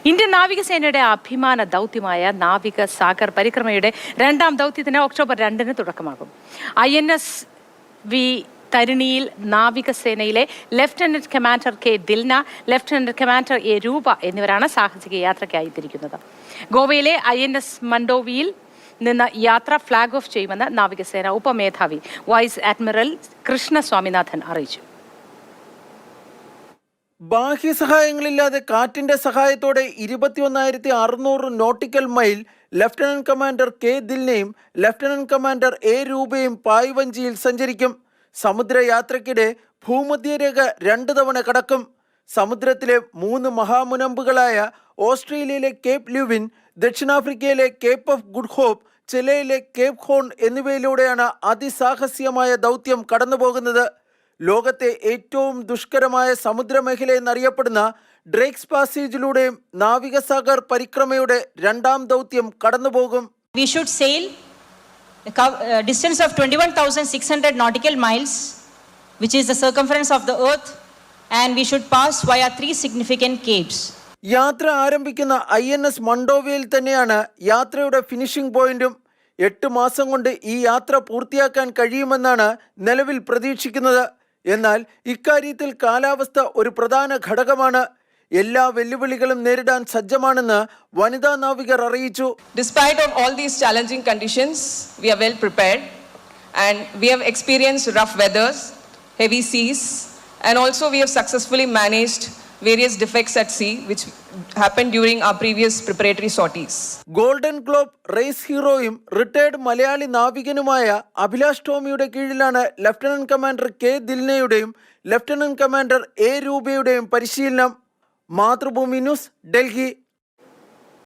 Indian നാവികസേനയുടെ അഭിമാന ദൗത്യമായ നാവിക സാഗർ പരിക്രമയുടെ രണ്ടാം ദൗത്യത്തിന് ഒക്ടോബർ 2-ന് തുടക്കമാകും. INS വി തരിണിയിൽ നാവികസേനയിലെ lieutenant commander K Dilna, lieutenant commander A Roopa എന്നിവരാണ് സാഹസിക യാത്രയ്ക്കായി തിരിക്കുന്നത്. ഗോവയിലെ INS മണ്ടോവിയിൽ നിന്ന് യാത്ര ഫ്ലാഗ് ഓഫ് ചെയ്യുമെന്ന് നാവികസേന ഉപമേധാവി വൈസ് അഡ്മിറൽ കൃഷ്ണ സ്വാമിനാഥൻ അറിയിച്ചു. ബാഹ്യസഹായങ്ങളില്ലാതെ കാറ്റിന്റെ സഹായത്തോടെ 21,600 nautical mile lieutenant commander K ദിൽനയും ലഫ്റ്റനന്റ് കമാൻഡർ എ രൂപയും പായ്വഞ്ചിയിൽ സഞ്ചരിക്കും. സമുദ്രയാത്രയ്ക്കിടെ ഭൂമധ്യരേഖ 2 തവണ കടക്കും. സമുദ്രത്തിലെ 3 മഹാമുനമ്പുകളായ ഓസ്ട്രേലിയയിലെ കേപ്പ് ല്യൂവിൻ, ദക്ഷിണാഫ്രിക്കയിലെ കേപ്പ് ഓഫ് ഗുഡ് ഹോപ്പ്, ചിലയിലെ കേപ്പ് ഹോൺ എന്നിവയിലൂടെയാണ് അതിസാഹസ്യമായ ദൗത്യം കടന്നുപോകുന്നത്. ലോകത്തെ ഏറ്റവും ദുഷ്കരമായ സമുദ്രമേഖല എന്നറിയപ്പെടുന്ന ഡ്രേക്സ് പാസേജിലൂടെയും നാവികസാഗർ പരിക്രമയുടെ രണ്ടാം ദൗത്യം കടന്നുപോകും. We should sail a distance of 21,600 nautical miles, which is the circumference of the earth, and we should pass via 3 significant capes. യാത്ര ആരംഭിക്കുന്ന INS മണ്ടോവയിൽ തന്നെയാണ് യാത്രയുടെ ഫിനിഷിംഗ് പോയിന്റും. 8 മാസം കൊണ്ട് ഈ യാത്ര പൂർത്തിയാക്കാൻ കഴിയുമെന്നാണ് നിലവിൽ പ്രതീക്ഷിക്കുന്നത്. എന്നാൽ ഇക്കാര്യത്തിൽ കാലാവസ്ഥ ഒരു പ്രധാന ഘടകമാണ്. എല്ലാ വെല്ലുവിളികളും നേരിടാൻ സജ്ജമാണെന്ന് വനിതാ നാവികർ അറിയിച്ചു. Despite of all these challenging conditions, we are well prepared and we have experienced rough weathers, heavy seas, and also we have successfully managed various defects at sea which happened during our previous preparatory sorties. Golden Globe Race ഹീറോയും retired Malayali നാവികനുമായ അഭിലാഷ് ടോമിയുടെ കീഴിലാണ് lieutenant commander K ദിൽനയുടെയും lieutenant commander A രൂപയുടെയും പരിശീലനം. Mathrubhumi news, Delhi.